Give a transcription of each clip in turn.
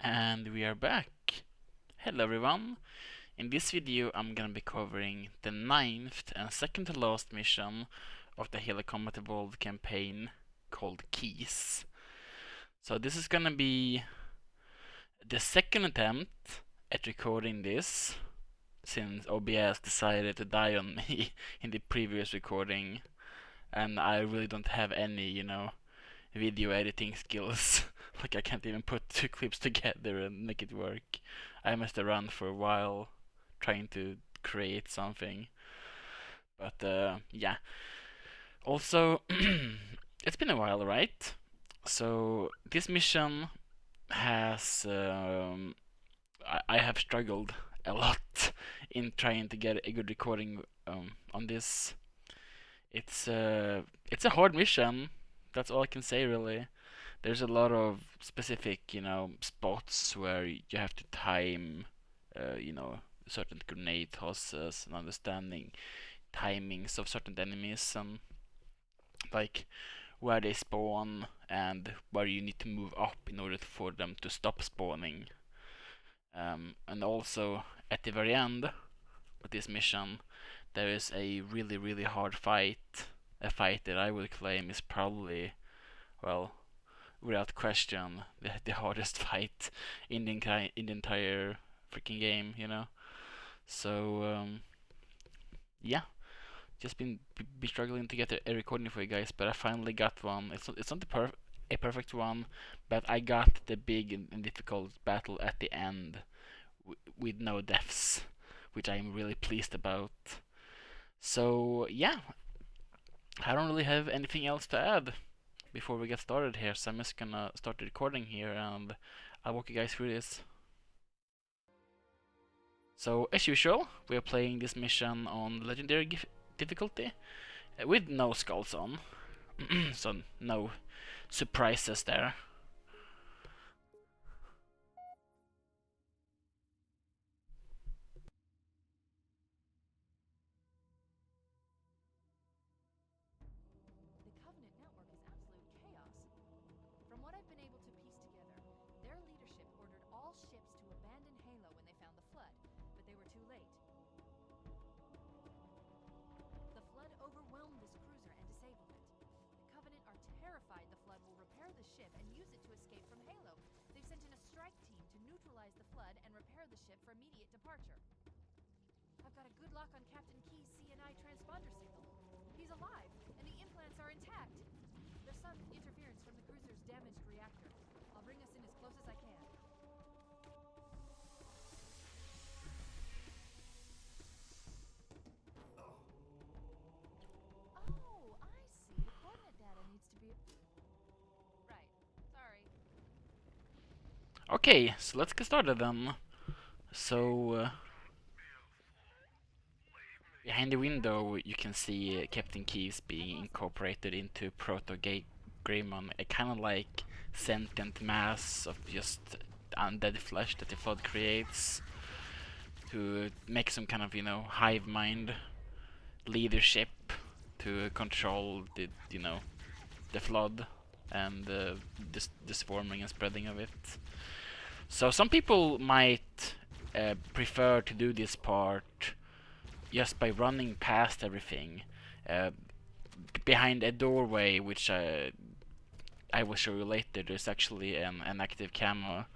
And we are back. Hello everyone. In this video I'm gonna be covering the 9th and second to last mission of the Halo Combat Evolved campaign called Keys. So this is gonna be the second attempt at recording this since OBS decided to die on me in the previous recording, and I really don't have any, video editing skills. Like I can't even put two clips together and make it work. I messed around for a while trying to create something. But yeah. Also, it's been a while, right? So this mission has I have struggled a lot in trying to get a good recording on this. It's a hard mission. That's all I can say really. There's a lot of specific, spots where you have to time, certain grenade tosses and understanding timings of certain enemies and like where they spawn and where you need to move up in order for them to stop spawning. And also at the very end of this mission, there is a really, really hard fight. A fight that I would claim is probably, well, without question, the hardest fight in the entire freaking game, So yeah, just been struggling to get a recording for you guys, but I finally got one. It's not a perfect one, but I got the big and difficult battle at the end with no deaths, which I'm really pleased about. So yeah, I don't really have anything else to add before we get started here, so I'm just gonna start the recording here and I'll walk you guys through this. So as usual, we are playing this mission on legendary difficulty with no skulls on, so no surprises there. Okay, so let's get started then. So behind the window you can see Captain Keyes being incorporated into Proto-Greymon, a kind of like sentient mass of just undead flesh that the Flood creates to make some kind of, hive mind leadership to control the Flood and the swarming and spreading of it. So some people might prefer to do this part just by running past everything behind a doorway, which I will show you later. There's actually an active camo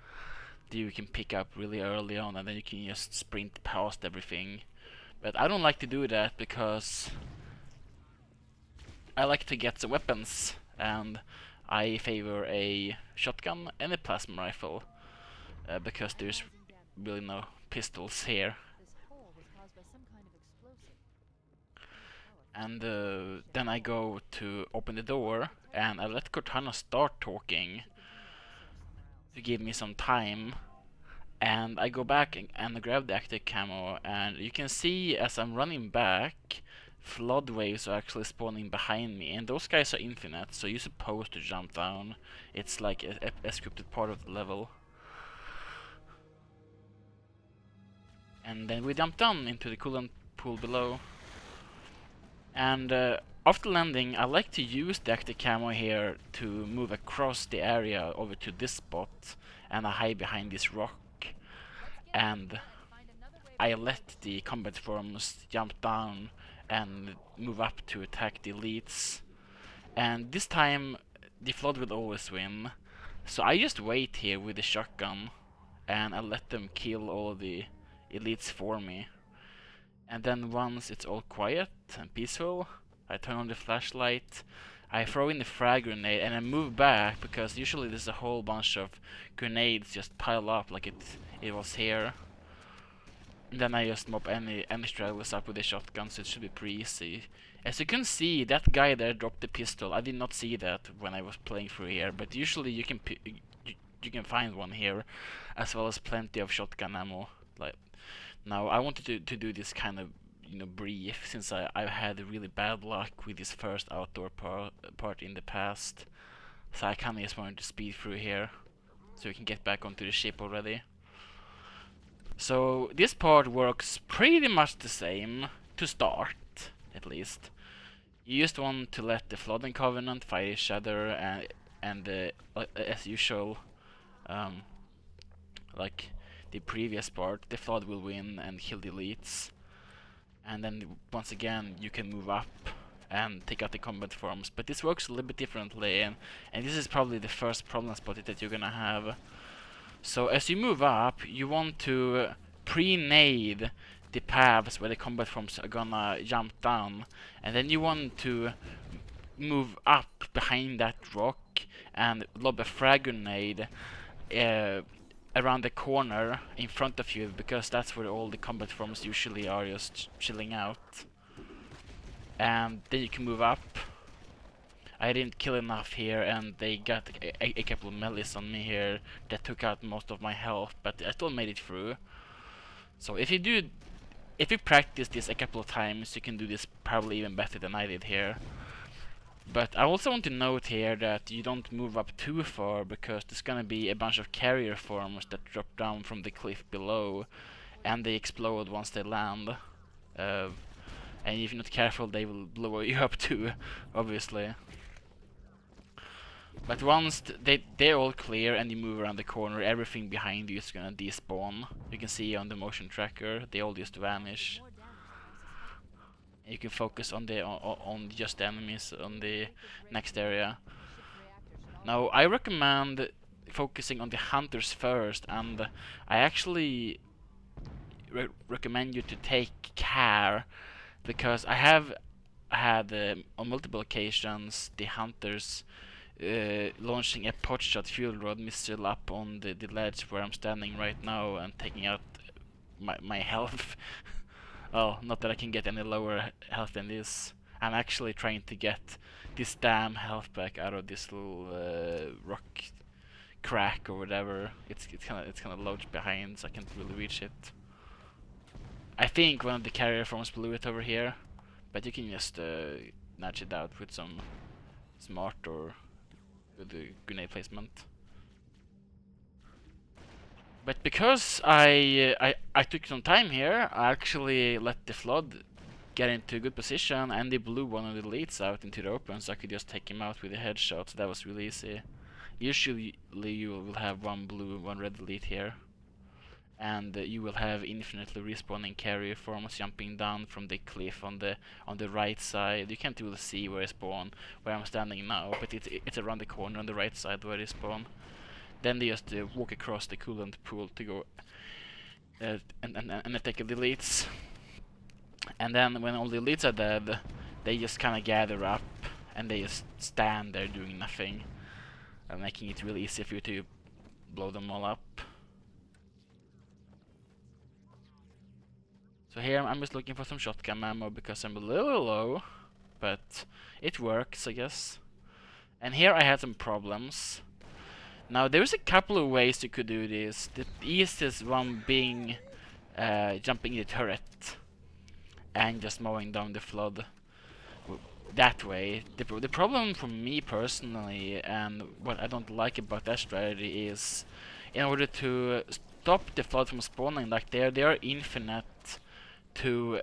that you can pick up really early on, and then you can just sprint past everything. But I don't like to do that because I like to get some weapons, and I favor a shotgun and a plasma rifle because there's really no pistols here. And then I go to open the door and I let Cortana start talking to give me some time, and I go back and grab the active camo, and you can see as I'm running back, flood waves are actually spawning behind me, and those guys are infinite, so you're supposed to jump down. It's like a scripted part of the level. And then we jump down into the coolant pool below. And after landing, I like to use the active camo here to move across the area over to this spot, and I hide behind this rock, and I let the combat forms jump down and move up to attack the elites. And this time, the Flood will always win, so I just wait here with the shotgun, and I let them kill all the elites for me. And then once it's all quiet and peaceful, I turn on the flashlight, I throw in the frag grenade, and I move back, because usually there's a whole bunch of grenades just pile up like it was here. And then I just mop any stragglers up with the shotgun, so it should be pretty easy. As you can see, that guy there dropped the pistol. I did not see that when I was playing through here, but usually you can find one here, as well as plenty of shotgun ammo. Like, now I wanted to do this kind of, you know, brief, since I've had really bad luck with this first outdoor part in the past. So I kinda just wanted to speed through here, so we can get back onto the ship already. So this part works pretty much the same, to start, at least. You just want to let the Flood and Covenant fight each other, and as usual, like the previous part, the Flood will win and kill the elites. And then once again you can move up and take out the combat forms. But this works a little bit differently, and this is probably the first problem spot that you're gonna have. So as you move up, you want to pre-nade the paths where the combat forms are gonna jump down, and then you want to move up behind that rock and lob a frag grenade around the corner in front of you, because that's where all the combat forms usually are just chilling out. And then you can move up. I didn't kill enough here, and they got a couple of melees on me here that took out most of my health, but I still made it through. So if you practice this a couple of times, you can do this probably even better than I did here. But I also want to note here that you don't move up too far, because there's gonna be a bunch of carrier forms that drop down from the cliff below, and they explode once they land. And if you're not careful, they will blow you up too, obviously. But once they're all clear and you move around the corner, everything behind you is gonna despawn. You can see on the motion tracker, they all just vanish. You can focus on just the enemies on the next area. Now I recommend focusing on the hunters first, and I actually recommend you to take care, because I have had on multiple occasions the hunters launching a potshot fuel rod missile up on the ledge where I'm standing right now and taking out my health. Well, not that I can get any lower health than this. I'm actually trying to get this damn health back out of this little rock crack or whatever. It's kind of lodged behind, so I can't really reach it. I think one of the carrier forms blew it over here, but you can just nudge it out with some smart or with the grenade placement. But because I took some time here, I actually let the Flood get into a good position, and they blew one of the elites out into the open, so I could just take him out with a headshot. So that was really easy. Usually you will have one blue and one red elite here, and you will have infinitely respawning carrier forms jumping down from the cliff on the right side. You can't really see where I spawn, where I'm standing now, but it's around the corner on the right side where they spawn. Then they just walk across the coolant pool to go and attack the elites. And then when all the elites are dead, they just kind of gather up and they just stand there doing nothing, making it really easy for you to blow them all up. So here I'm just looking for some shotgun ammo because I'm a little low, but it works, I guess. And here I had some problems. Now there's a couple of ways you could do this. The easiest one being jumping the turret and just mowing down the Flood that way. The problem for me personally, and what I don't like about that strategy, is in order to stop the Flood from spawning, like they are infinite to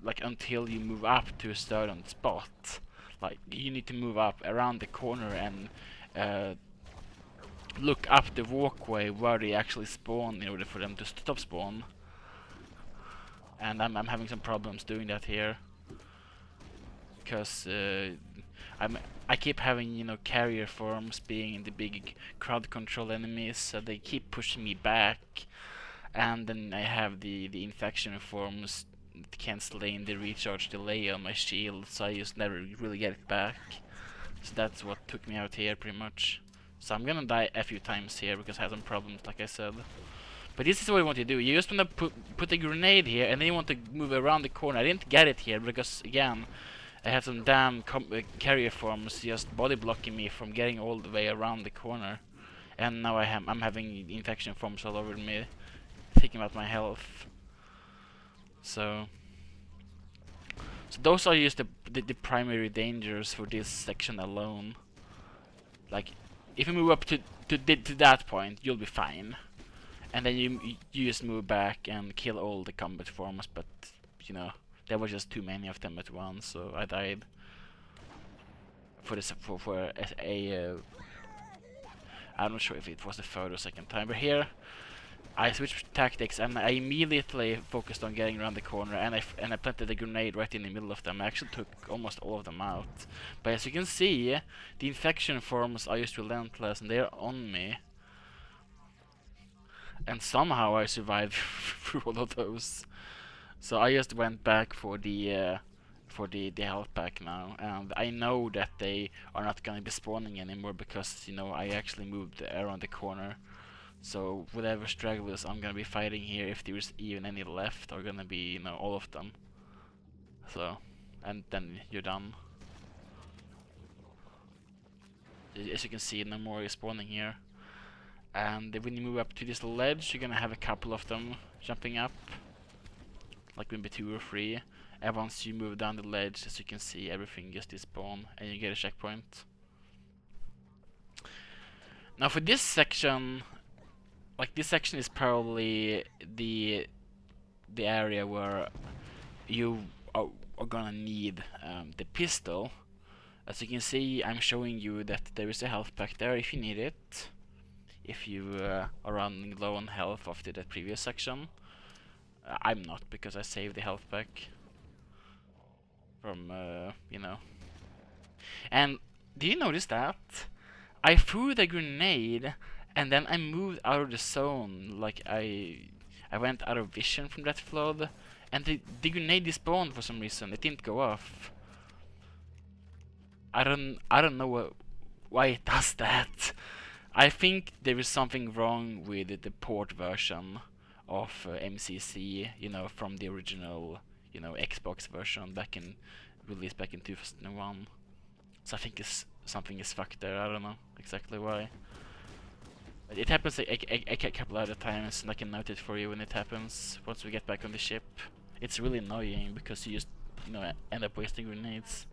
like until you move up to a certain spot. Like you need to move up around the corner and look up the walkway where they actually spawn in order for them to stop spawn. And I'm having some problems doing that here because I keep having, you know, carrier forms being the big crowd control enemies, so they keep pushing me back. And then I have the infection forms canceling the recharge delay on my shield, so I just never really get it back. So that's what took me out here pretty much. So I'm gonna die a few times here because I have some problems, like I said. But this is what you want to do. You just want to put a grenade here, and then you want to move around the corner. I didn't get it here because, again, I have some damn carrier forms just body blocking me from getting all the way around the corner. And now I'm having infection forms all over me, taking out my health. So those are just the primary dangers for this section alone. Like, if you move up to that point, you'll be fine. And then you just move back and kill all the combat forms, but, you know, there were just too many of them at once, so I died. I'm not sure if it was the third or second time, but here I switched tactics and I immediately focused on getting around the corner, and I planted a grenade right in the middle of them. I actually took almost all of them out. But as you can see, the infection forms are just relentless and they're on me. And somehow I survived through all of those. So I just went back for the health pack now, and I know that they are not gonna be spawning anymore because, you know, I actually moved around the corner. So whatever stragglers I'm gonna be fighting here, if there's even any left, are gonna be, you know, all of them. So, and then you're done. As you can see, no more is spawning here. And when you move up to this ledge, you're gonna have a couple of them jumping up, like maybe 2 or 3. And once you move down the ledge, as you can see, everything just despawn and you get a checkpoint. Now for this section, like this section is probably the area where you are gonna need the pistol. As you can see, I'm showing you that there is a health pack there if you need it. If you are running low on health after that previous section. I'm not, because I saved the health pack from, you know. And do you notice that? I threw the grenade and then I moved out of the zone, like I went out of vision from that flood, and the grenade despawned for some reason. It didn't go off. I don't know why it does that. I think there is something wrong with the port version of MCC, you know, from the original, you know, Xbox version released back in 2001. So I think something is fucked there. I don't know exactly why. But it happens a couple other times, and I can note it for you when it happens once we get back on the ship. It's really annoying because you just, you know, end up wasting grenades.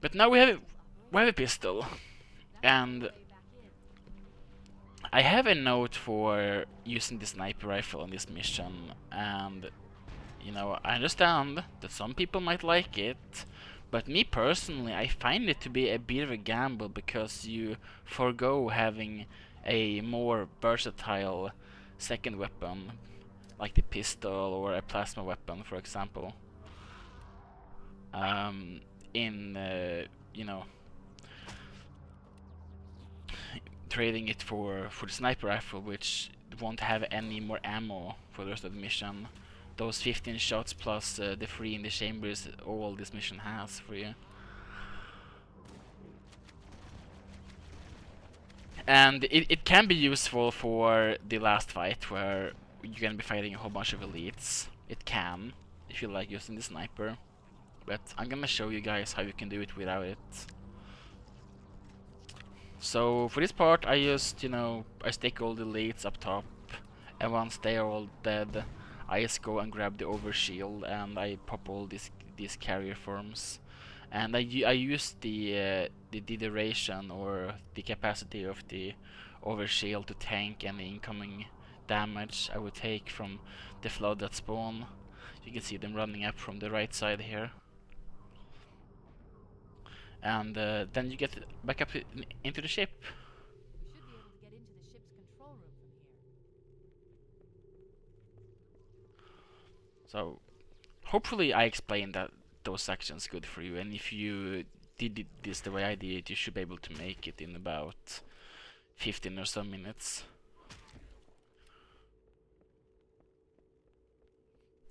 But now we have a pistol, and I have a note for using the sniper rifle on this mission, and, you know, I understand that some people might like it, but me personally, I find it to be a bit of a gamble because you forgo having a more versatile second weapon, like the pistol or a plasma weapon, for example. You know, trading it for the sniper rifle, which won't have any more ammo for the rest of the mission. Those 15 shots plus the 3 in the chamber is all this mission has for you. And it can be useful for the last fight where you're gonna be fighting a whole bunch of elites. It can, if you like using the sniper. But I'm gonna show you guys how you can do it without it. So for this part, I just, you know, I stick all the elites up top, and once they are all dead, I just go and grab the overshield and I pop all these carrier forms, and I use the duration or the capacity of the overshield to tank any incoming damage I would take from the flood that spawn. You can see them running up from the right side here. And then you get back up into the ship. We should be able to get into the ship's control room from here. So hopefully I explained those sections good for you, and if you did this the way I did, you should be able to make it in about 15 or so minutes.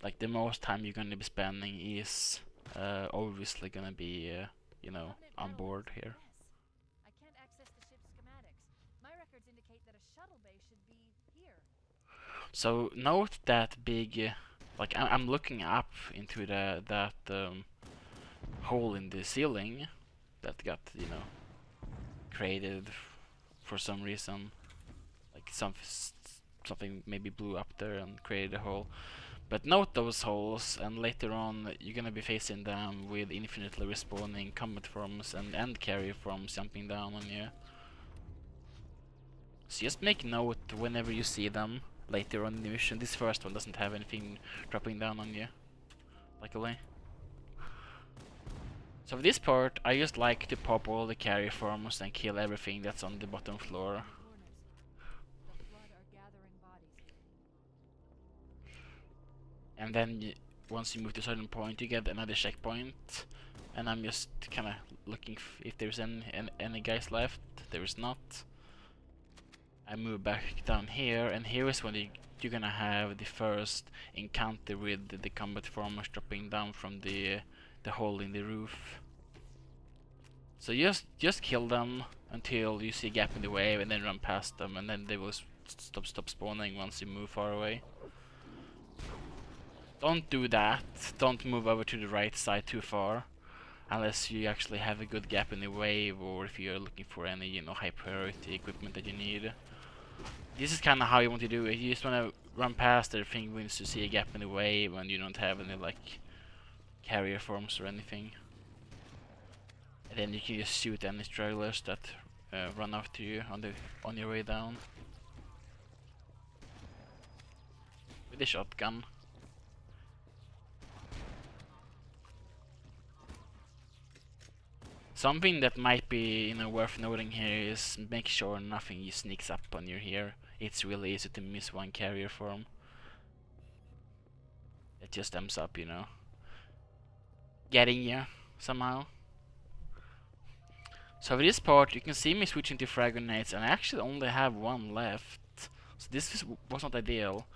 Like the most time you're gonna be spending is obviously gonna be you know, on board here. I can't access the ship's schematics. My records indicate that a shuttle bay should be here. So note that big, like I'm looking up into that hole in the ceiling that got, you know, created for some reason. Like something maybe blew up there and created a hole. But note those holes, and later on you're gonna be facing them with infinitely respawning combat forms and carrier forms jumping down on you. So just make note whenever you see them later on in the mission. This first one doesn't have anything dropping down on you, luckily. So for this part, I just like to pop all the carrier forms and kill everything that's on the bottom floor. The flood are gathering bodies here. And then once you move to a certain point, you get another checkpoint. And I'm just kind of looking if there's any guys left. There is not. I move back down here, and here is when you're gonna have the first encounter with the combat farmers dropping down from the hole in the roof. So just kill them until you see a gap in the wave, and then run past them, and then they will stop spawning once you move far away. Don't do that. Don't move over to the right side too far, unless you actually have a good gap in the wave, or if you're looking for any, you know, high priority equipment that you need. This is kind of how you want to do it. You just want to run past everything once you see a gap in the wave, and you don't have any like carrier forms or anything. And then you can just shoot any stragglers that run after you on your way down with a shotgun. Something that might be, you know, worth noting here is make sure nothing sneaks up on you here. It's really easy to miss one carrier form. It just ends up, you know, getting you somehow. So for this part, you can see me switching to frag grenades, and I actually only have one left. So this was not ideal.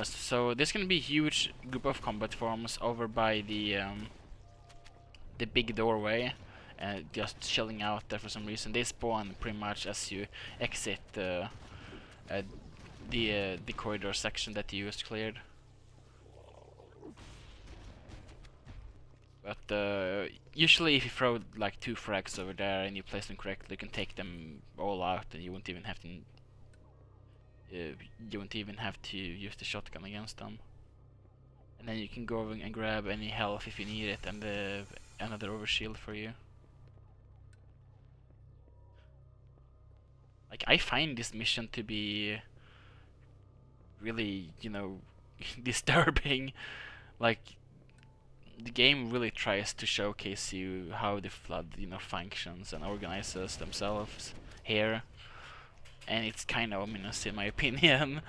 So there's gonna be a huge group of combat forms over by the big doorway, just chilling out there for some reason. They spawn pretty much as you exit the corridor section that you just cleared. But usually if you throw like 2 frags over there and you place them correctly, you can take them all out, and you won't even have to use the shotgun against them. And then you can go over and grab any health if you need it, and another overshield for you. Like, I find this mission to be really, you know, disturbing. Like, the game really tries to showcase you how the flood, you know, functions and organizes themselves here, and it's kind of ominous in my opinion.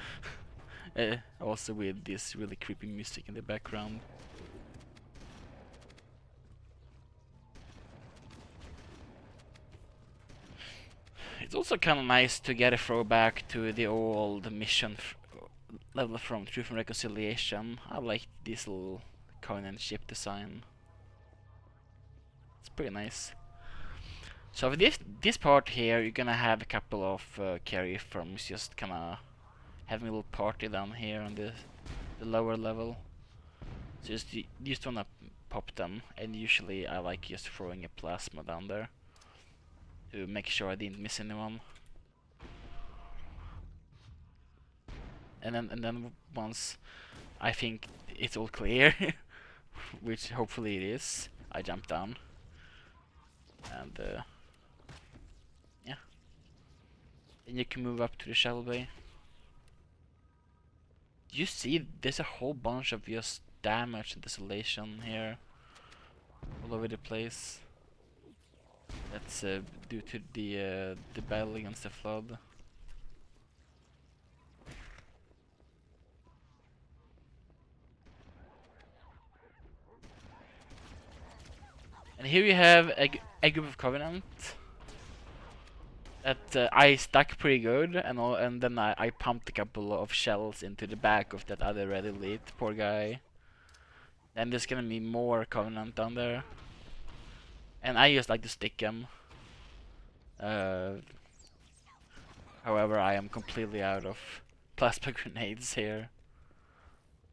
Also with this really creepy music in the background. It's also kind of nice to get a throwback to the old mission level from Truth and Reconciliation. I like this little Conan ship design. It's pretty nice. So for this part here, you're gonna have a couple of carrier firms just kinda having a little party down here on the lower level. So you just wanna pop them, and usually I like just throwing a plasma down there to make sure I didn't miss anyone. And then once I think it's all clear, which hopefully it is, I jump down, and yeah, then you can move up to the shuttle bay. you see there's a whole bunch of just damage and desolation here all over the place. That's due to the battle against the flood. And here you have a group of Covenant that I stuck pretty good, and then I pumped a couple of shells into the back of that other Red Elite, poor guy. Then there's gonna be more Covenant down there. And I just like to stick them. However, I am completely out of plasma grenades here.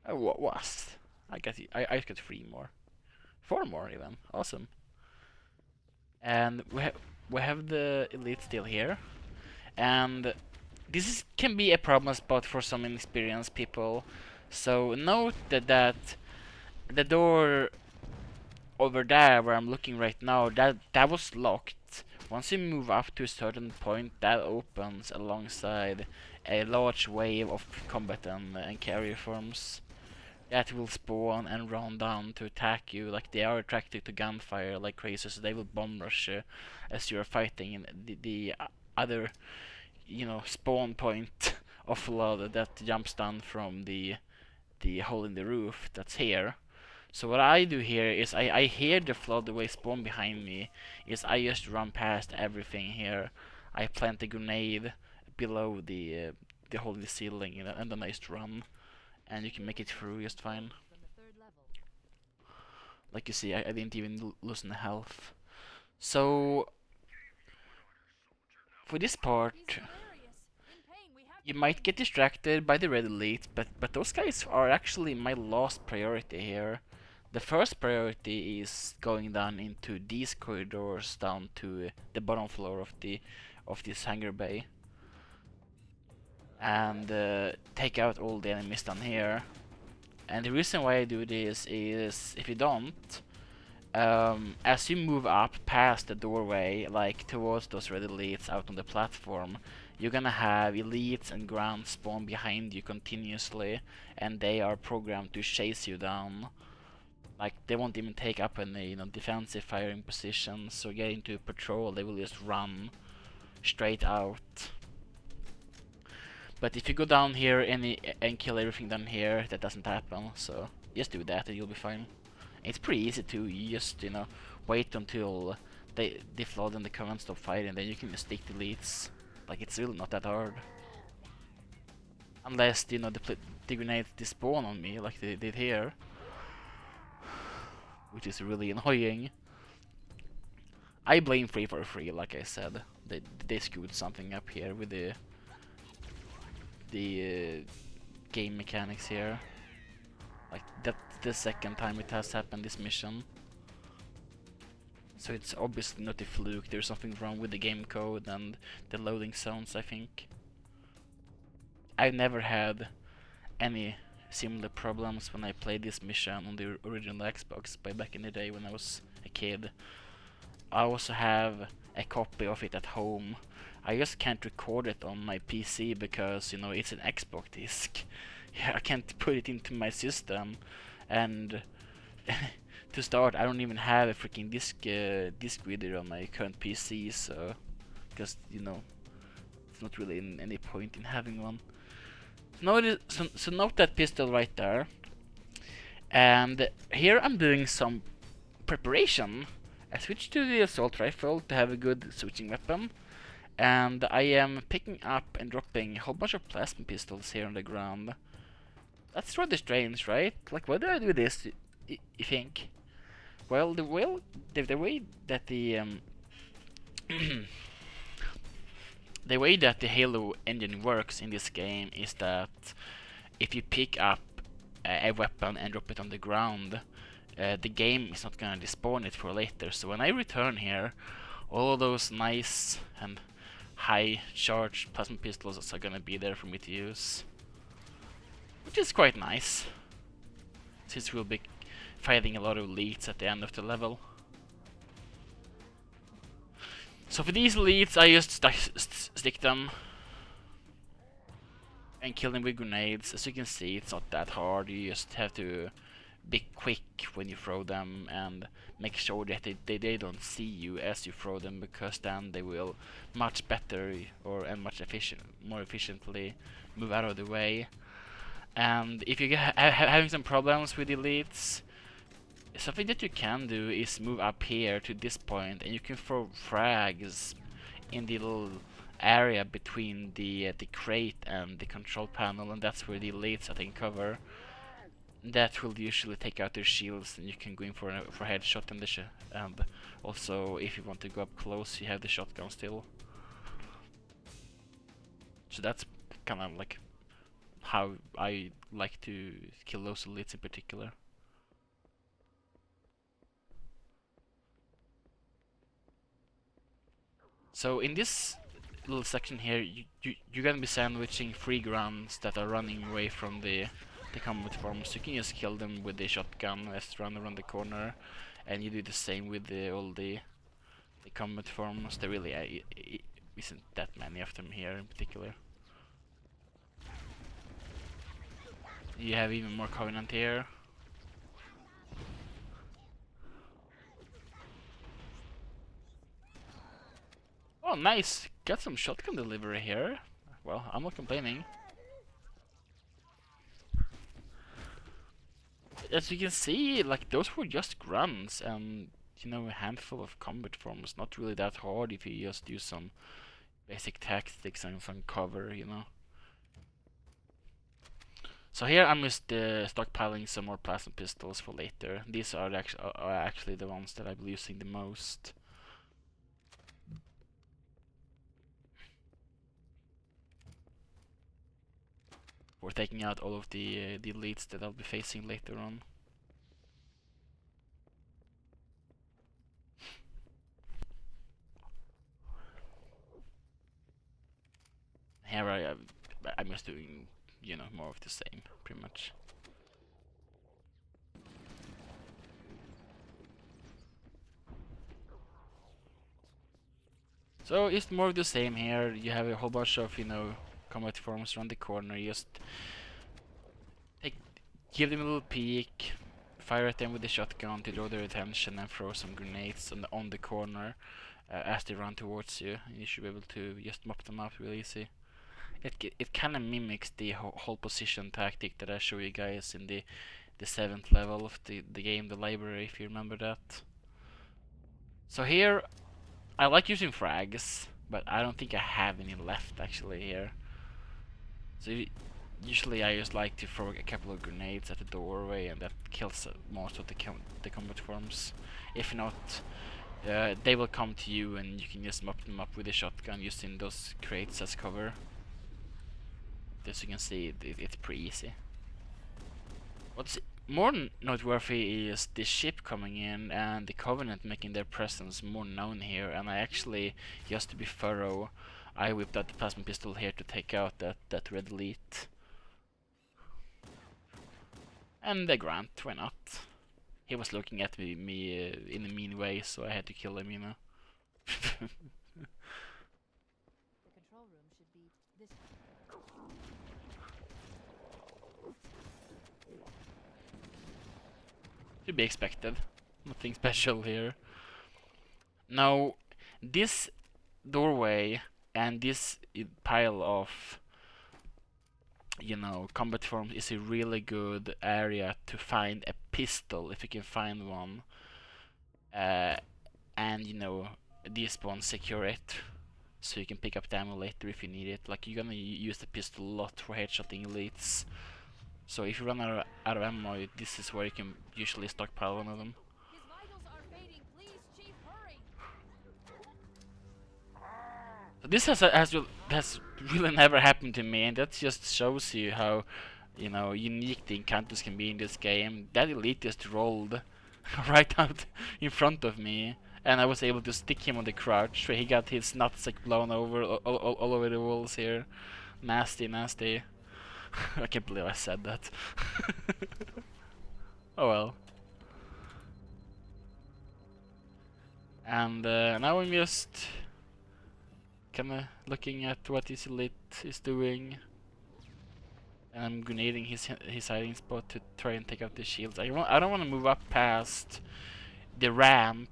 What was? I just got 3 more. 4 more even. Awesome. And we have the Elite still here. And this can be a problem spot for some inexperienced people. So note that the door over there where I'm looking right now, that was locked. Once you move up to a certain point, that opens alongside a large wave of combat and carrier forms that will spawn and run down to attack you. Like, they are attracted to gunfire like crazy, so they will bomb rush you as you're fighting in the other, spawn point of flood that jumps down from the hole in the roof that's here. So what I do here is I hear the flood wave spawn behind me, is I just run past everything here. I plant a grenade below the hole in the ceiling, and then I just run, and you can make it through just fine. Like you see, I didn't even lose any health. So for this part, you might get distracted by the Red Elite, but those guys are actually my last priority here. The first priority is going down into these corridors down to the bottom floor of this hangar bay, and take out all the enemies down here. And the reason why I do this is, if you don't, as you move up past the doorway, like towards those Red Elites out on the platform, you're gonna have Elites and Grunts spawn behind you continuously, and they are programmed to chase you down. Like, they won't even take up any defensive firing positions or get into a patrol. They will just run straight out. But if you go down here and kill everything down here, that doesn't happen. So just do that and you'll be fine. It's pretty easy to. You just wait until the flood and the Covenant stop fighting, then you can just stick the Elites. Like, it's really not that hard. Unless the grenades despawn on me like they did here, which is really annoying. I blame 343, like I said. They screwed something up here with the game mechanics here. Like, that's the second time it has happened this mission. So it's obviously not a fluke. There's something wrong with the game code and the loading zones, I think. I've never had any similar problems when I played this mission on the original Xbox back in the day when I was a kid. I also have a copy of it at home. I just can't record it on my PC because, it's an Xbox disc. I can't put it into my system, and to start, I don't even have a freaking disc reader on my current PC, so because it's not really any point in having one. So note that pistol right there, and here I'm doing some preparation. I switched to the assault rifle to have a good switching weapon, and I am picking up and dropping a whole bunch of plasma pistols here on the ground. That's rather strange, right? Like, why do I do this, you think? Well, the way that the the way that the Halo engine works in this game is that if you pick up a weapon and drop it on the ground, the game is not gonna despawn it for later. So when I return here, all of those nice and high charged plasma pistols are gonna be there for me to use, which is quite nice, since we'll be fighting a lot of elites at the end of the level. So for these elites, I just stick them. and kill them with grenades. As you can see, it's not that hard. You just have to be quick when you throw them and make sure that they don't see you as you throw them, because then they will much better and more efficiently move out of the way. And if you're having some problems with elites, something that you can do is move up here to this point, and you can throw frags in the little area between the crate and the control panel, and that's where the elites, I think, cover. That will usually take out their shields, and you can go in for a headshot and and also if you want to go up close, you have the shotgun still. So that's kind of like how I like to kill those elites in particular. So in this little section here, you're gonna be sandwiching 3 grunts that are running away from the combat forms. You can just kill them with the shotgun as they run around the corner, and you do the same with all the combat forms. There really isn't that many of them here in particular. You have even more Covenant here. Oh, nice! Got some shotgun delivery here. Well, I'm not complaining. As you can see, like, those were just grunts, and you know, a handful of combat forms. Not really that hard if you just do some basic tactics and some cover, you know. So here I'm just stockpiling some more plasma pistols for later. These are actually the ones that I've been using the most. For taking out all of the elites that I'll be facing later on. Here I'm just doing, you know, more of the same, pretty much. So it's more of the same here. You have a whole bunch of, you know, combat forms around the corner. You just give them a little peek, fire at them with the shotgun to draw their attention, and throw some grenades on the corner as they run towards you. And you should be able to just mop them up real easy. It kind of mimics the whole position tactic that I show you guys in the 7th level of the game, the library, if you remember that. So here, I like using frags, but I don't think I have any left actually here. So usually I just like to throw a couple of grenades at the doorway, and that kills most of the combat forms. If not, they will come to you, and you can just mop them up with a shotgun using those crates as cover. As you can see, it's pretty easy. What's more noteworthy is the ship coming in and the Covenant making their presence more known here. And I actually, just to be thorough, I whipped out the plasma pistol here to take out that red elite. And the grunt, why not? He was looking at me in a mean way, so I had to kill him, you know. The control room should be this. To be expected. Nothing special here. Now, this doorway and this pile of, you know, combat forms is a really good area to find a pistol if you can find one. And, you know, despawn secure it, so you can pick up the ammo later if you need it. Like, you're gonna use the pistol a lot for headshotting elites. So if you run out of ammo, this is where you can usually stockpile one of them. His vitals are fading. Please, Chief, hurry. So this has really never happened to me, and that just shows you how, you know, unique the encounters can be in this game. That elite just rolled right out in front of me, and I was able to stick him on the crotch, where he got his nutsack blown over all over the walls here. Nasty, nasty. I can't believe I said that. Oh well. And now I'm just kinda looking at what this elite is doing. And I'm grenading his hiding spot to try and take out the shields. I don't want to move up past the ramp,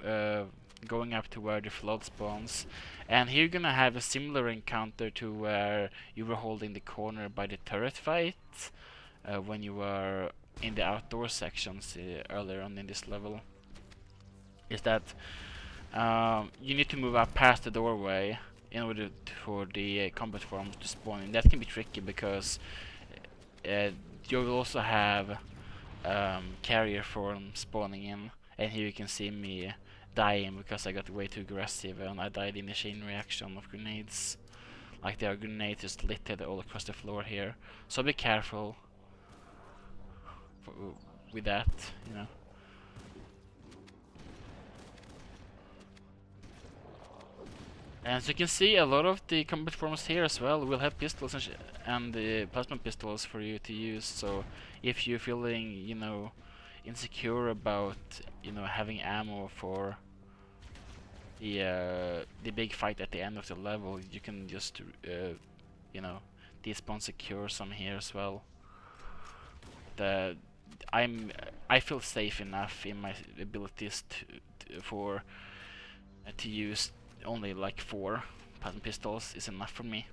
going up to where the flood spawns. And here you're gonna have a similar encounter to where you were holding the corner by the turret fight, when you were in the outdoor sections earlier on in this level. Is that you need to move up past the doorway in order for the combat forms to spawn, and that can be tricky because you will also have carrier form spawning in, and here you can see me dying because I got way too aggressive and I died in a chain reaction of grenades. Like there are grenades just littered all across the floor here, so be careful with that, you know. As you can see, a lot of the combat forms here as well will have pistols and plasma pistols for you to use. So if you're feeling, you know, insecure about, you know, having ammo for the big fight at the end of the level, you can just, you know, despawn secure some here as well. I feel safe enough in my abilities to use only like 4 pattern pistols is enough for me.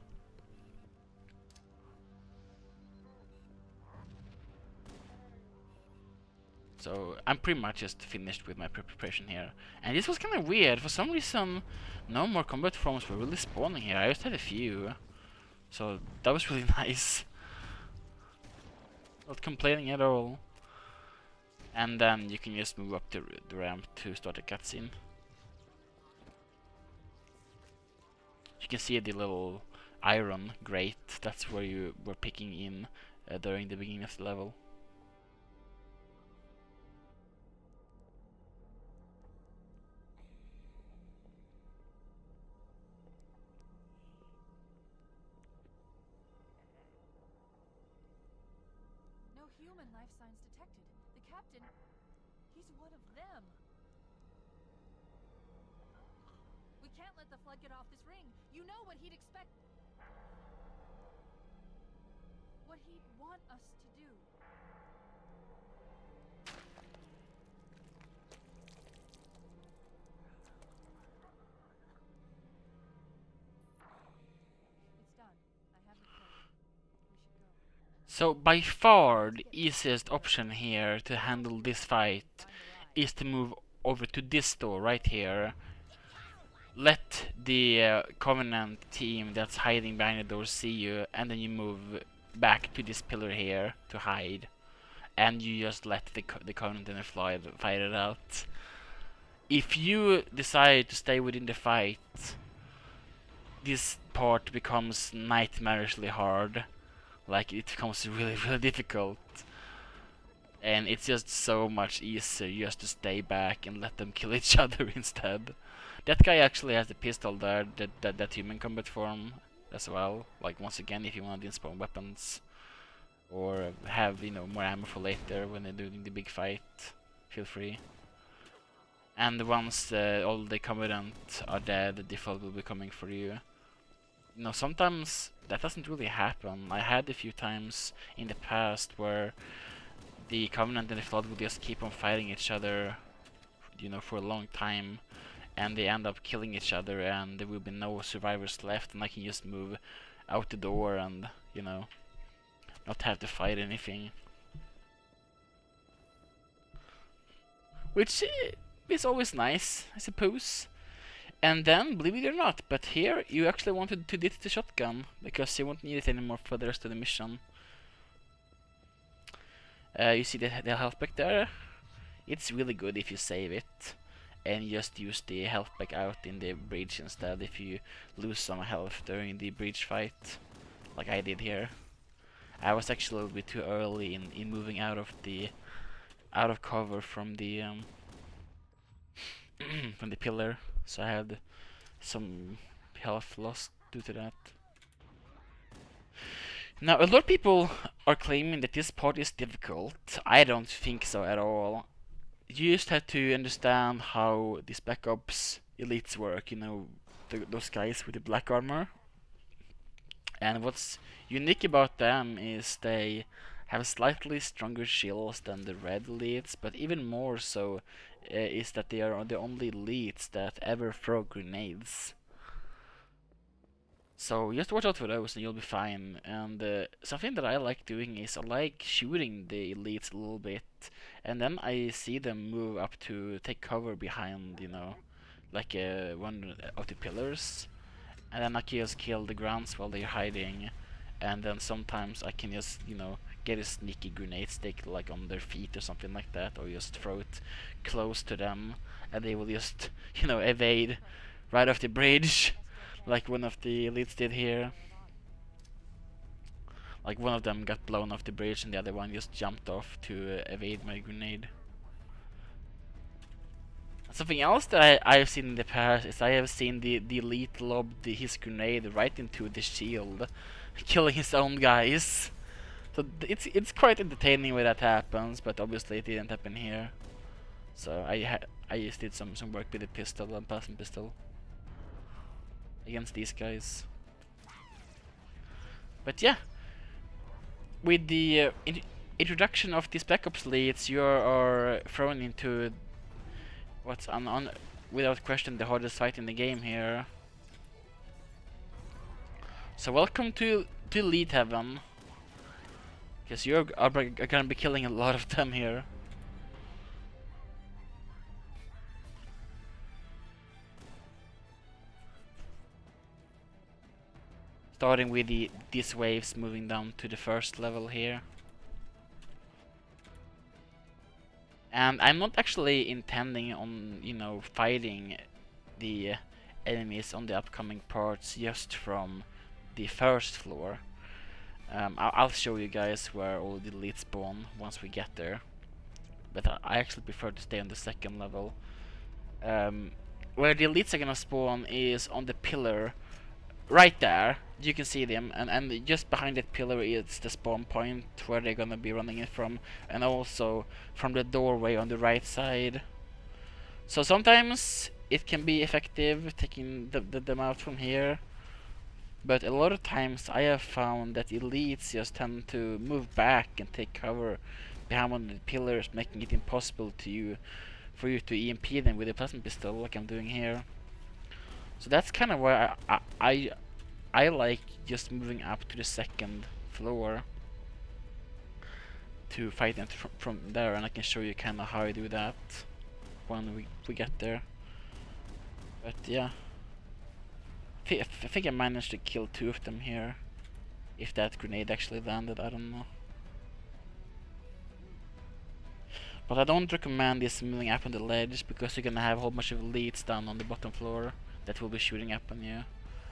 So I'm pretty much just finished with my preparation here. And this was kind of weird. For some reason, no more combat forms were really spawning here. I just had a few. So that was really nice. Not complaining at all. And then you can just move up the ramp to start a cutscene. You can see the little iron grate. That's where you were picking in during the beginning of the level. No human life signs detected. The captain, he's one of them. We can't let the flood get off this ring. You know what he'd expect. What he'd want us to do. It's done. I have the code. We should go. So by far the easiest option here to handle this fight is to move over to this door right here. Let the Covenant team that's hiding behind the door see you, and then you move back to this pillar here to hide, and you just let the Covenant and the Flood fight it out. If you decide to stay within the fight, this part becomes nightmarishly hard. Like, it becomes really, really difficult. And it's just so much easier just to stay back and let them kill each other instead. That guy actually has the pistol there, that human combat form as well. Like, once again, if you want to spawn weapons or have, you know, more ammo for later when they're doing the big fight, feel free. And once all the Covenant are dead, the default will be coming for you. You know, sometimes that doesn't really happen. I had a few times in the past where the Covenant and the Flood will just keep on fighting each other, you know, for a long time, and they end up killing each other, and there will be no survivors left, and I can just move out the door and, you know, not have to fight anything. Which is always nice, I suppose. And then, believe it or not, but here you actually wanted to ditch the shotgun, because you won't need it anymore for the rest of the mission. You see the health pack there? It's really good if you save it, and just use the health pack out in the bridge instead if you lose some health during the bridge fight, like I did here. I was actually a little bit too early in moving out of cover from the from the pillar, so I had some health lost due to that. Now, a lot of people are claiming that this part is difficult. I don't think so at all. You just have to understand how the Spec Ops elites work, you know, those guys with the black armor. And what's unique about them is they have slightly stronger shields than the red elites, but even more so is that they are the only elites that ever throw grenades. So just watch out for those and you'll be fine. And something that I like doing is I like shooting the elites a little bit, and then I see them move up to take cover behind, you know, like one of the pillars, and then I can just kill the grunts while they're hiding, and then sometimes I can just, you know, get a sneaky grenade stick like on their feet or something like that, or just throw it close to them, and they will just, you know, evade right off the bridge, like one of the elites did here. Like one of them got blown off the bridge and the other one just jumped off to evade my grenade. Something else that I've seen in the past is I have seen the elite lob his grenade right into the shield, killing his own guys. So it's quite entertaining when that happens, but obviously it didn't happen here. So I just did some work with the pistol and plasma pistol against these guys. But yeah, with the introduction of these Black Ops leads, you are thrown into what's on without question the hardest fight in the game here. So welcome to Elite Heaven, because you're gonna be killing a lot of them here. Starting with these waves moving down to the first level here. And I'm not actually intending on, you know, fighting the enemies on the upcoming parts just from the first floor. I'll show you guys where all the elites spawn once we get there. But I actually prefer to stay on the second level. Where the elites are gonna spawn is on the pillar right there. You can see them, and just behind that pillar is the spawn point where they're gonna be running it from, and also from the doorway on the right side. So sometimes it can be effective taking them out from here, but a lot of times I have found that elites just tend to move back and take cover behind one of the pillars, making it impossible for you to EMP them with a plasma pistol like I'm doing here. So that's kind of why I like just moving up to the second floor to fight them from there, and I can show you kind of how I do that when we get there. But yeah, I think I managed to kill 2 of them here. If that grenade actually landed, I don't know. But I don't recommend this moving up on the ledge, because you're gonna have a whole bunch of elites down on the bottom floor that will be shooting up on you,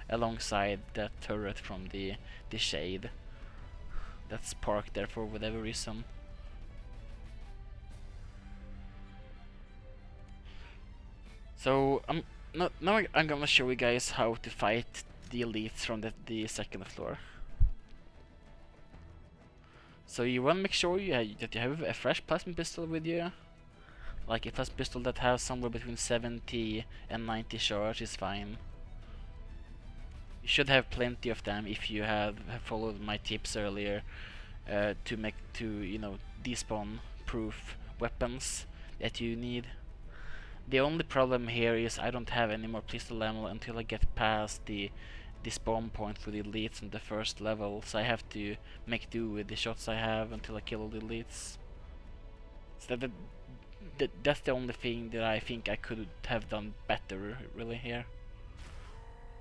alongside that turret from the shade that's parked there for whatever reason. So now I'm gonna show you guys how to fight the elites from the second floor. So you wanna make sure that you have a fresh plasma pistol with you. Like a plasma pistol that has somewhere between 70 and 90 charge is fine. You should have plenty of them if you have followed my tips earlier to you know, despawn proof weapons that you need. The only problem here is I don't have any more pistol ammo until I get past the spawn point for the elites on the first level, so I have to make do with the shots I have until I kill all the elites. So that's the only thing that I think I could have done better really here.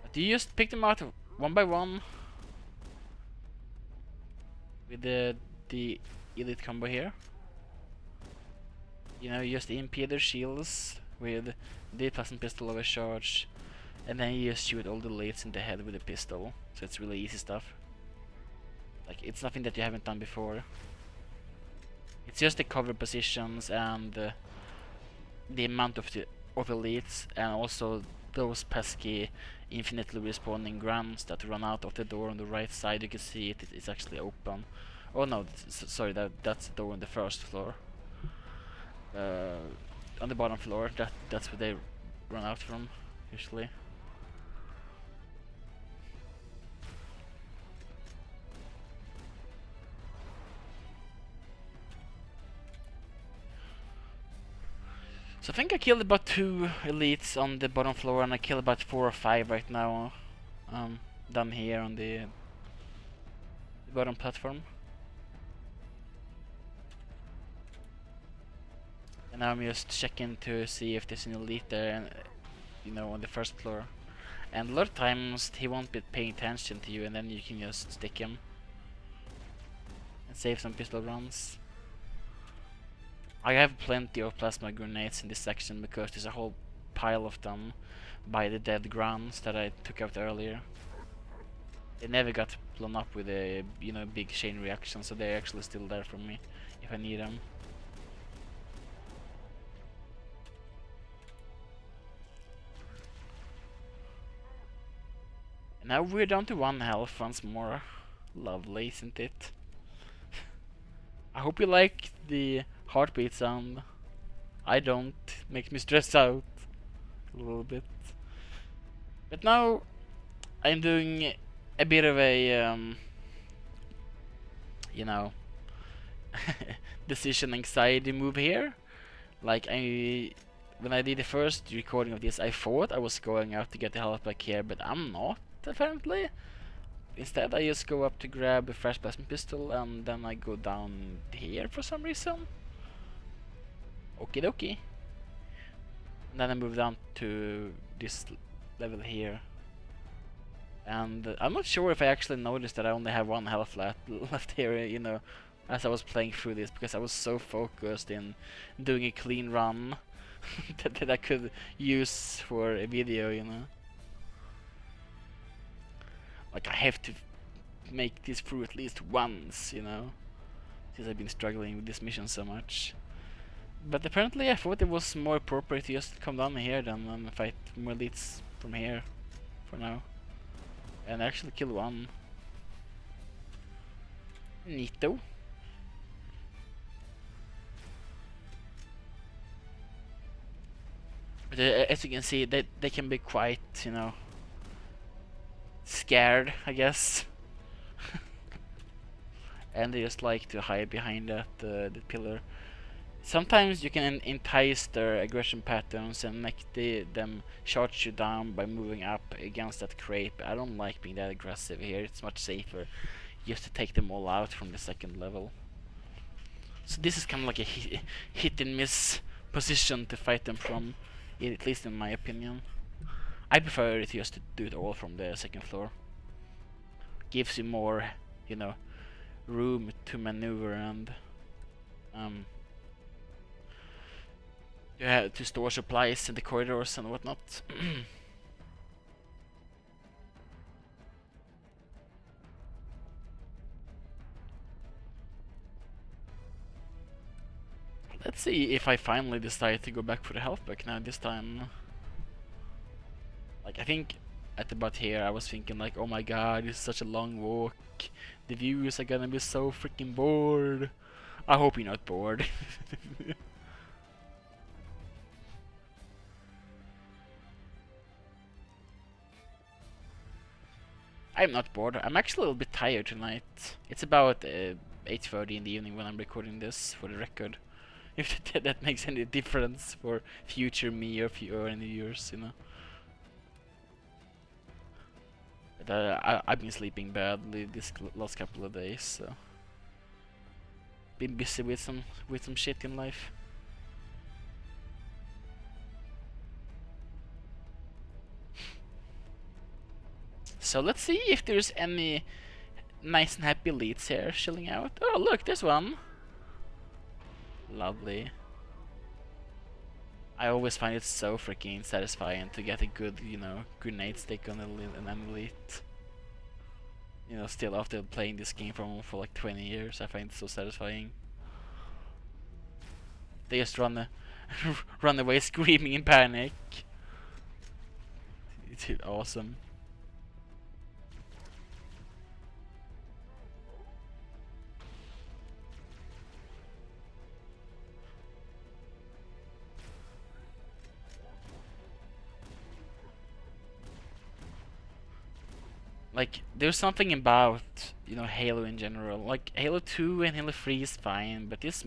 But you just pick them out one by one with the elite combo here. You know, you just EMP their shields with the plasma pistol overcharge, and then you just shoot all the elites in the head with a pistol. So it's really easy stuff. Like, it's nothing that you haven't done before. It's just the cover positions and the amount of elites, and also those pesky infinitely respawning grunts that run out of the door on the right side. You can see it's actually open. Oh no, sorry, that's the door on the first floor. On the bottom floor, that's where they run out from usually. So I think I killed about 2 elites on the bottom floor, and I killed about 4 or 5 right now, down here on the bottom platform. And now I'm just checking to see if there's an elite there, and, you know, on the first floor. And a lot of times he won't be paying attention to you, and then you can just stick him and save some pistol rounds. I have plenty of plasma grenades in this section because there's a whole pile of them by the dead grunts that I took out earlier. They never got blown up with a, you know, big chain reaction, so they're actually still there for me if I need them. And now we're down to 1 health once more. Lovely, isn't it? I hope you like the heartbeat sound. I don't. Makes me stress out a little bit. But now I'm doing a bit of a you know, decision anxiety move here. Like, when I did the first recording of this, I thought I was going out to get the health back here, but I'm not, apparently. Instead, I just go up to grab a fresh plasma pistol, and then I go down here for some reason. Okie dokie. And then I move down to this level here. And I'm not sure if I actually noticed that I only have 1 health left here, you know, as I was playing through this, because I was so focused in doing a clean run that I could use for a video, you know. Like, I have to make this through at least once, you know, since I've been struggling with this mission so much. But apparently I thought it was more appropriate to just come down here than and fight more elites from here for now. And actually kill 1. Neato. But as you can see, they can be quite, you know, scared, I guess. And they just like to hide behind that the pillar. Sometimes you can entice their aggression patterns and make them charge you down by moving up against that crate, but I don't like being that aggressive here. It's much safer just to take them all out from the second level. So this is kind of like a hit and miss position to fight them from, at least in my opinion. I prefer it just to do it all from the second floor. Gives you more, you know, room to maneuver and to store supplies in the corridors and whatnot. Let's see if I finally decide to go back for the health pack now this time. Like, I think at about here I was thinking like, oh my god, this is such a long walk. The viewers are gonna be so freaking bored. I hope you're not bored. I'm not bored. I'm actually a little bit tired tonight. It's about 8:30 in the evening when I'm recording this, for the record. If that makes any difference for future me or any viewers, you know. But I've been sleeping badly this last couple of days, so been busy with some shit in life. So let's see if there's any nice and happy elites here chilling out. Oh look, there's one. Lovely. I always find it so freaking satisfying to get a good, you know, grenade stick on an elite. You know, still after playing this game for like 20 years, I find it so satisfying. They just run away screaming in panic. It's awesome. Like, there's something about, you know, Halo in general. Like, Halo 2 and Halo 3 is fine, but this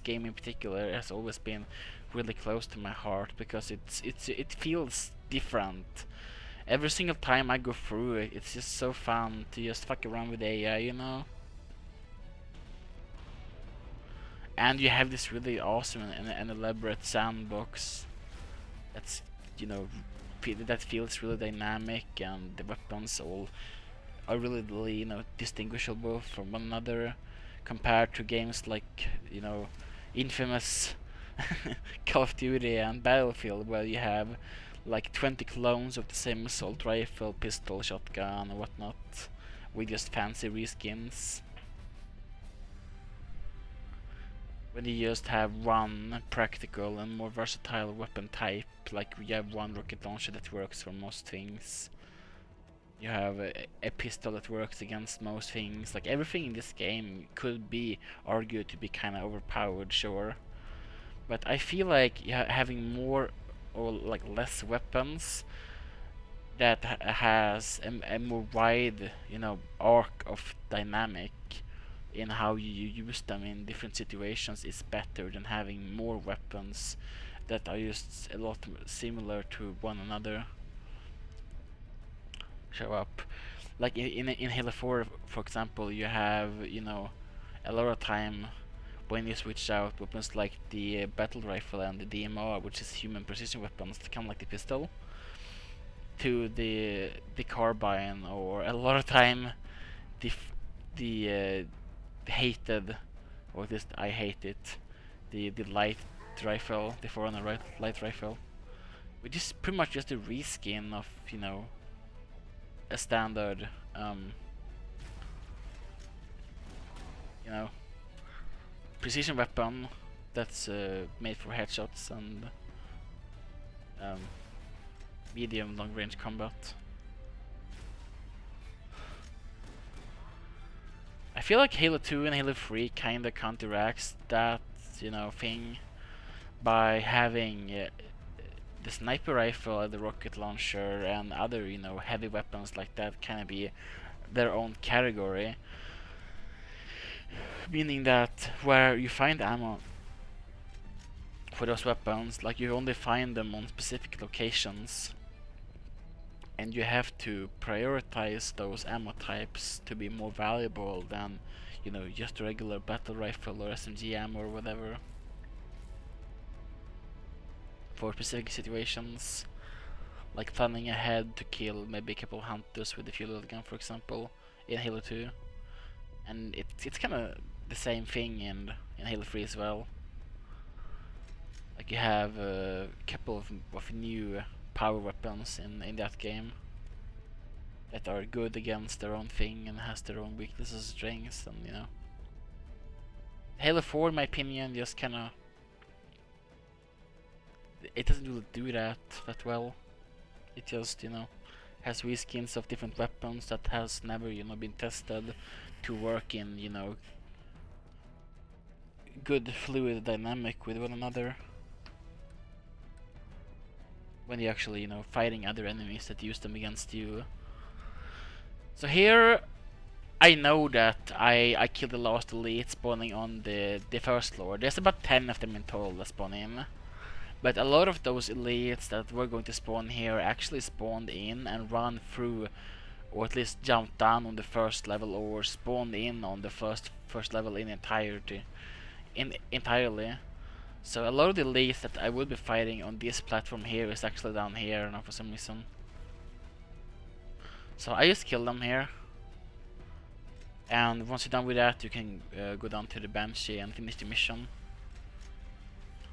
game in particular has always been really close to my heart because it feels different. Every single time I go through it, it's just so fun to just fuck around with AI, you know? And you have this really awesome and elaborate sandbox that's, you know, that feels really dynamic, and the weapons all are really, you know, distinguishable from one another compared to games like, you know, infamous Call of Duty and Battlefield, where you have like 20 clones of the same assault rifle, pistol, shotgun, and whatnot, with just fancy reskins. When you just have one practical and more versatile weapon type, like you have one rocket launcher that works for most things. You have a pistol that works against most things. Like everything in this game could be argued to be kind of overpowered, sure. But I feel like having more or like less weapons that has a more wide, you know, arc of dynamic in how you use them in different situations is better than having more weapons that are just a lot similar to one another show up. Like in Halo 4, for example, you have, you know, a lot of time when you switch out weapons like the battle rifle and the DMR, which is human precision weapons, kind of like the pistol, to the carbine, or a lot of time the hated, or at least I hate it, the light rifle, the Forerunner light rifle, which is pretty much just a reskin of, you know, a standard, you know, precision weapon that's made for headshots and medium long range combat. I feel like Halo 2 and Halo 3 kinda counteracts that, you know, thing by having the sniper rifle, the rocket launcher, and other, you know, heavy weapons like that kinda be their own category. Meaning that where you find ammo for those weapons, like you only find them on specific locations, and you have to prioritize those ammo types to be more valuable than, you know, just a regular battle rifle or SMG ammo or whatever, for specific situations, like planning ahead to kill maybe a couple hunters with the fuel gun, for example, in Halo 2. And it's kind of the same thing in Halo 3 as well. Like you have a couple of new power weapons in that game that are good against their own thing and has their own weaknesses and strengths, and, you know, Halo 4, in my opinion, just kind of, it doesn't really do that well. It just, you know, has reskins of different weapons that has never, you know, been tested to work in, you know, good fluid dynamic with one another when you're actually, you know, fighting other enemies that use them against you. So here, I know that I killed the last elite spawning on the first floor. There's about 10 of them in total that spawn in. But a lot of those elites that were going to spawn here actually spawned in and run through, or at least jumped down on the first level, or spawned in on the first level in entirely. So a lot of the elites that I would be fighting on this platform here is actually down here now for some reason. So I just kill them here. And once you're done with that, you can go down to the Banshee and finish the mission.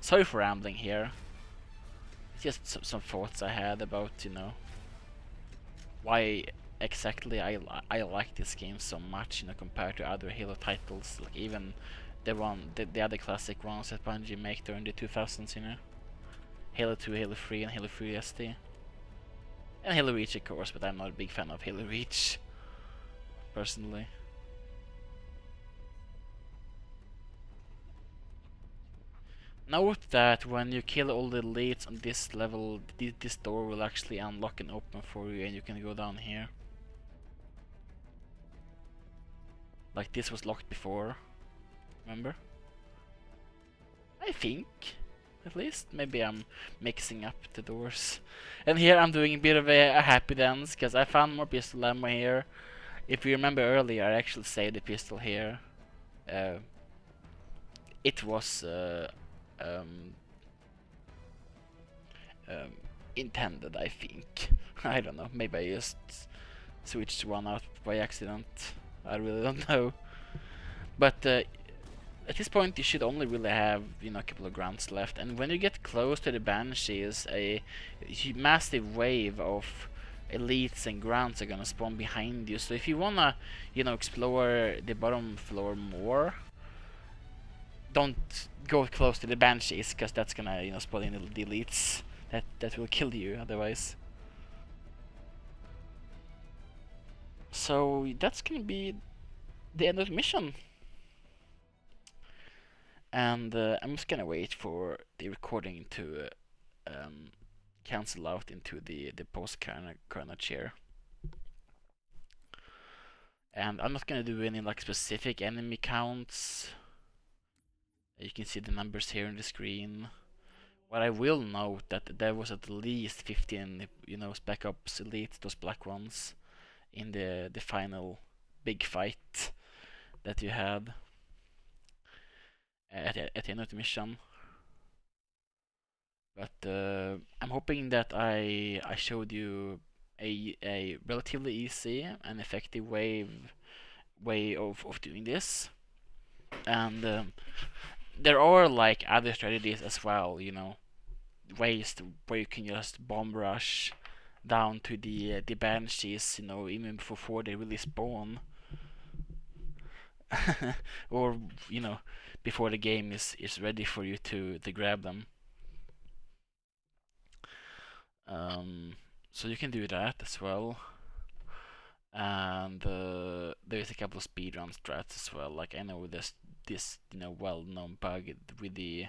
Sorry for rambling here. It's just some thoughts I had about, you know, why exactly I like this game so much, you know, compared to other Halo titles, like even the other classic ones that Bungie make during the 2000s, you know, Halo 2, Halo 3, and Halo 3 SD, and Halo Reach, of course. But I'm not a big fan of Halo Reach, personally. Note that when you kill all the elites on this level, this door will actually unlock and open for you, and you can go down here. Like this was locked before, remember? I think at least. Maybe I'm mixing up the doors. And here I'm doing a bit of a happy dance, because I found more pistol ammo here. If you remember earlier, I actually saved the pistol here. It was um, intended, I think. I don't know, maybe I just switched one out by accident. I really don't know. But at this point you should only really have, you know, a couple of grunts left, and when you get close to the banshees, a massive wave of elites and grunts are gonna spawn behind you. So if you wanna, you know, explore the bottom floor more, don't go close to the banshees, because that's gonna, you know, spawn in the elites that will kill you otherwise. So that's gonna be the end of the mission. And I'm just gonna wait for the recording to cancel out into the post-Carnage chair. And I'm not gonna do any like specific enemy counts. You can see the numbers here on the screen. What I will note that there was at least 15, you know, Spec Ops Elite, those black ones, in the final big fight that you had at the end of the mission. But I'm hoping that I showed you a relatively easy and effective way of doing this. And there are like other strategies as well, you know, ways where you can just bomb rush down to the banshees, you know, even before they really spawn. Or, you know, before the game is ready for you to grab them. So you can do that as well. And there's a couple of speedrun strats as well. Like I know this you know, well-known bug with the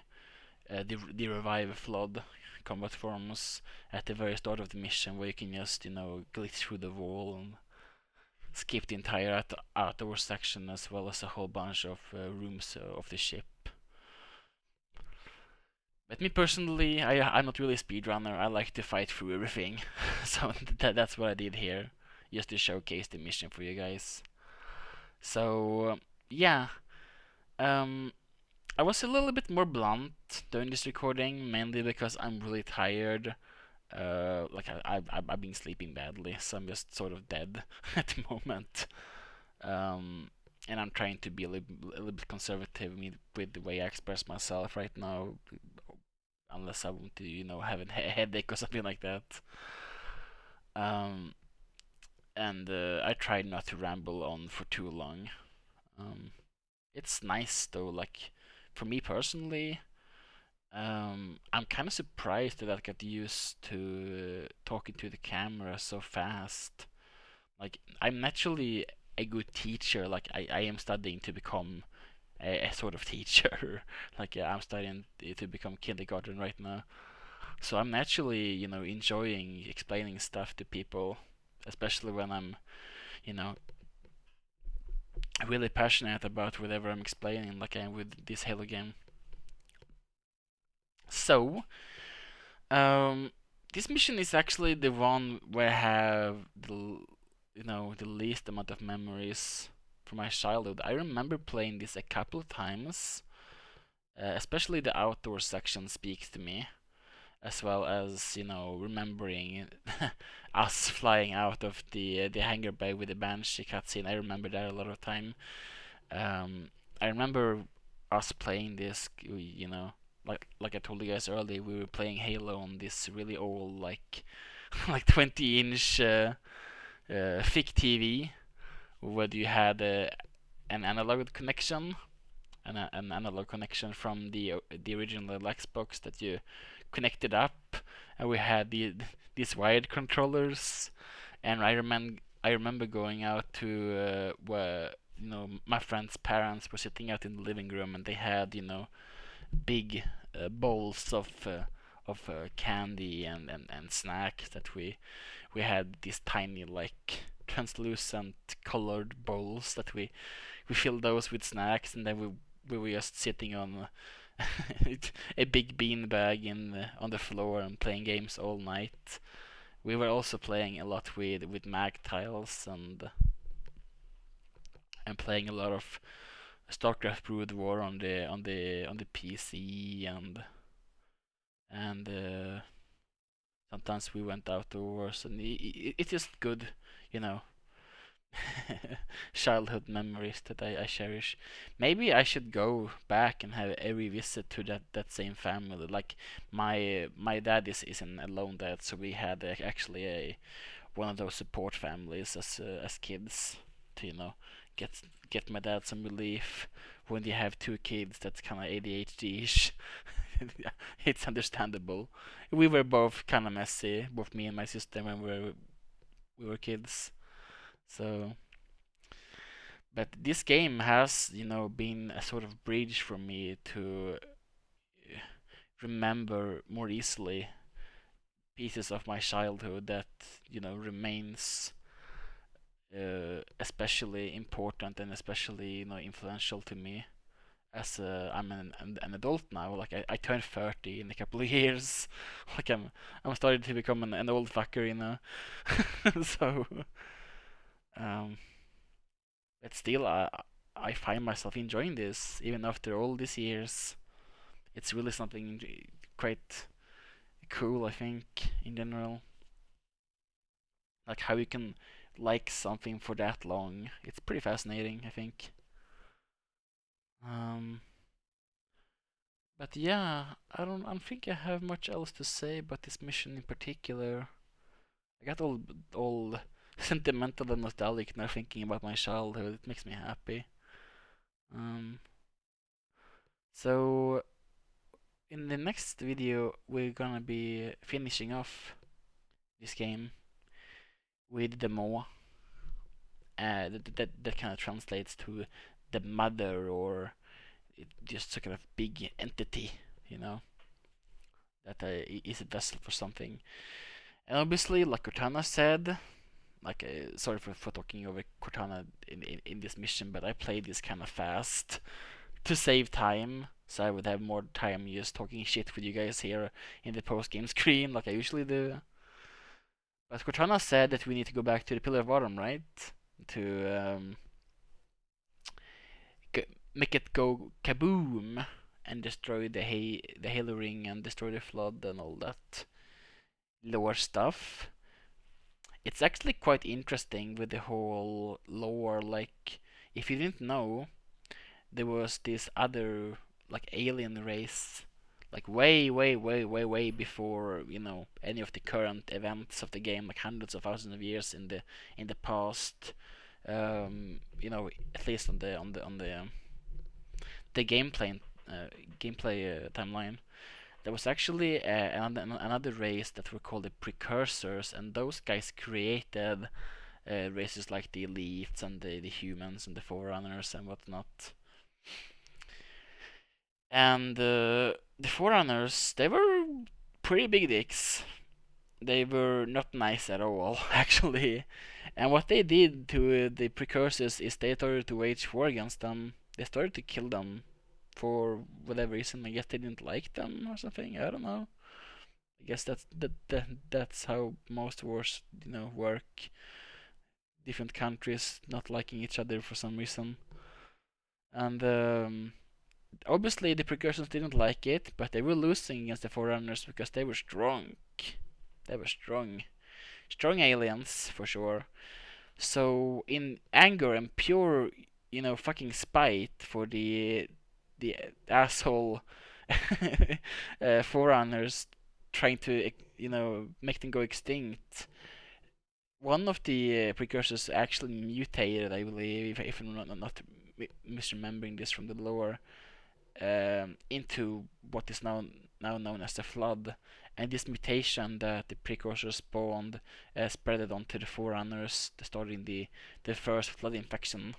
revive flood combat forms at the very start of the mission, where you can just, you know, glitch through the wall and skip the entire outdoor section, as well as a whole bunch of rooms of the ship. But me personally, I'm not really a speedrunner. I like to fight through everything. So that's what I did here, just to showcase the mission for you guys. So yeah, I was a little bit more blunt during this recording, mainly because I'm really tired. Like I've been sleeping badly, so I'm just sort of dead at the moment. And I'm trying to be a little bit conservative with the way I express myself right now, unless I want to, you know, have a headache or something like that. And I try not to ramble on for too long. It's nice though, like for me personally, I'm kind of surprised that I got used to talking to the camera so fast. Like I'm naturally a good teacher. Like I am studying to become a sort of teacher. Like I'm studying to become kindergarten right now. So I'm naturally, you know, enjoying explaining stuff to people, especially when I'm, you know, really passionate about whatever I'm explaining, like I am with this Halo game. So, this mission is actually the one where I have the, you know, the least amount of memories from my childhood. I remember playing this a couple of times, especially the outdoor section speaks to me, as well as, you know, remembering us flying out of the hangar bay with the Banshee cutscene. I remember that a lot of time. I remember us playing this, you know, like I told you guys earlier, we were playing Halo on this really old, like 20-inch thick TV, where you had an analog connection, an analog connection from the original Xbox that you connected up, and we had these wired controllers. And I remember going out to where, you know, my friend's parents were sitting out in the living room, and they had, you know, big bowls of candy and snacks that we had these tiny, like translucent colored bowls that we filled those with snacks, and then we were just sitting on a big beanbag on the floor and playing games all night. We were also playing a lot with mag tiles and playing a lot of StarCraft Brood War on the PC and sometimes we went outdoors and it's just good, you know. Childhood memories that I cherish. Maybe I should go back and have a revisit to that same family. Like my dad is an alone dad, so we had actually a one of those support families as kids to get get my dad some relief when you have two kids that's kind of ADHD-ish. It's understandable. We were both kind of messy, both me and my sister when we were kids. So, but this game has, been a sort of bridge for me to remember more easily pieces of my childhood that, remains especially important and especially, influential to me as I'm an adult now. Like I turn 30 in a couple of years. Like I'm starting to become an old fucker. So, um, but still, I find myself enjoying this even after all these years. It's really something quite cool, I think, in general. Like how you can like something for that long. It's pretty fascinating, I think. Um, but yeah, I don't think I have much else to say about this mission in particular. I got all sentimental and nostalgic now thinking about my childhood. It makes me happy. Um, so in the next video, we're gonna be finishing off this game with the Mo. That kind of translates to the mother, or just a kind of big entity, you know, that is a vessel for something. And obviously, like Cortana said, like sorry for talking over Cortana in this mission, but I played this kind of fast to save time, so I would have more time just talking shit with you guys here in the post game screen like I usually do. But Cortana said that we need to go back to the Pillar of Autumn, right? To make it go kaboom and destroy the Halo Ring and destroy the Flood and all that lore stuff. It's actually quite interesting with the whole lore. Like, if you didn't know, there was this other like alien race, like way before any of the current events of the game, like hundreds of thousands of years in the past. At least on the gameplay timeline. There was actually another race that were called the Precursors, and those guys created races like the Elites and the Humans and the Forerunners and whatnot. And the Forerunners, they were pretty big dicks. They were not nice at all, actually. And what they did to the Precursors is they started to wage war against them. They started to kill them for whatever reason. I guess they didn't like them or something. I don't know. I guess that's how most wars, work. Different countries not liking each other for some reason. And obviously the Precursors didn't like it, but they were losing against the Forerunners because they were strong. They were strong. Strong aliens, for sure. So, in anger and pure, fucking spite for the asshole Forerunners trying to, make them go extinct, one of the Precursors actually mutated, I believe, if I'm not misremembering this from the lore, into what is now known as the Flood. And this mutation that the Precursors spawned spread it onto the Forerunners, starting the first Flood infection.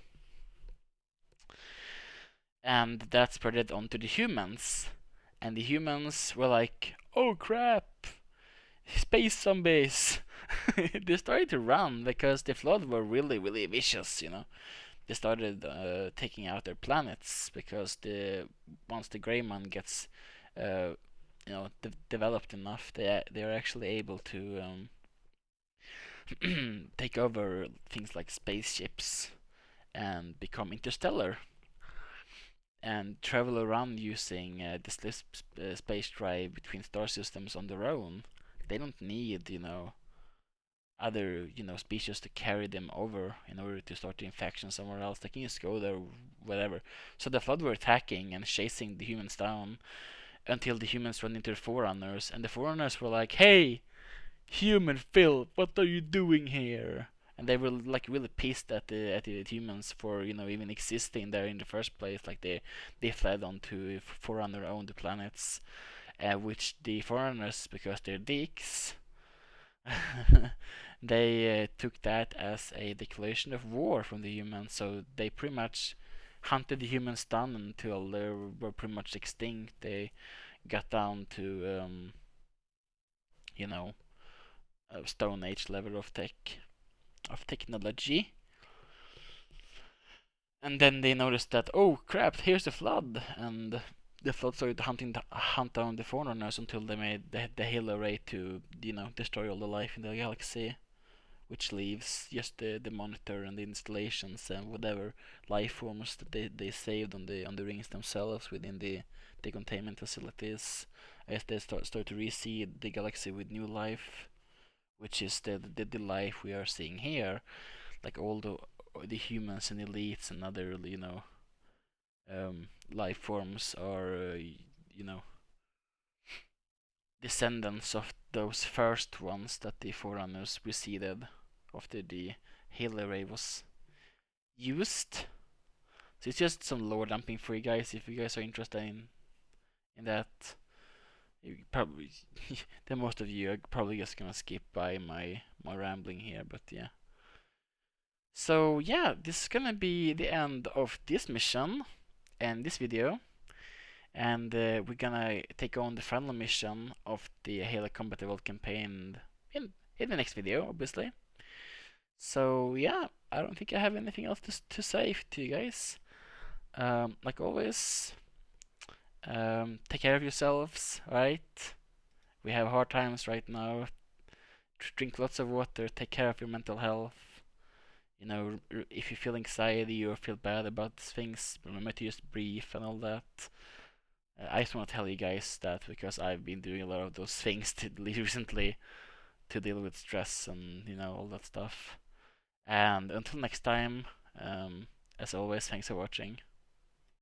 And that spread it onto the humans. And the humans were like, oh crap, space zombies. They started to run because the Flood were really, really vicious, they started taking out their planets because once the Greymon gets developed enough, they are actually able to take over things like spaceships and become interstellar and travel around using this space drive between star systems on their own. They don't need, other, species to carry them over in order to start the infection somewhere else. They can just go there, whatever. So the Flood were attacking and chasing the humans down until the humans run into the Forerunners, and the Forerunners were like, "Hey, human Phil, what are you doing here?" And they were like really pissed at the humans for even existing there in the first place. Like they fled onto Forerunner owned planets, which the Forerunners, because they're dicks, they took that as a declaration of war from the humans. So they pretty much hunted the humans down until they were pretty much extinct. They got down to Stone Age level of technology. And then they noticed that, oh crap, here's the Flood, and the Flood started hunt down the Forerunners until they made the Halo Ray to destroy all the life in the galaxy, which leaves just the Monitor and the installations and whatever life forms that they saved on the rings themselves within the containment facilities, as they start to reseed the galaxy with new life, which is the life we are seeing here, like all the humans and elites and other life forms are descendants of those first ones that the Forerunners preceded after the Halo Ray was used. So it's just some lore dumping for you guys if you guys are interested in that. You probably the most of you are probably just gonna skip by my rambling here, but yeah. So yeah, this is gonna be the end of this mission and this video, and we're gonna take on the final mission of the Halo Combat Evolved campaign in the next video, obviously. So yeah, I don't think I have anything else to say to you guys. Like always, take care of yourselves, right? We have hard times right now. Drink lots of water, take care of your mental health. If you feel anxiety or feel bad about things, remember to just breathe and all that. I just want to tell you guys that because I've been doing a lot of those things recently to deal with stress and all that stuff. And until next time, as always, thanks for watching.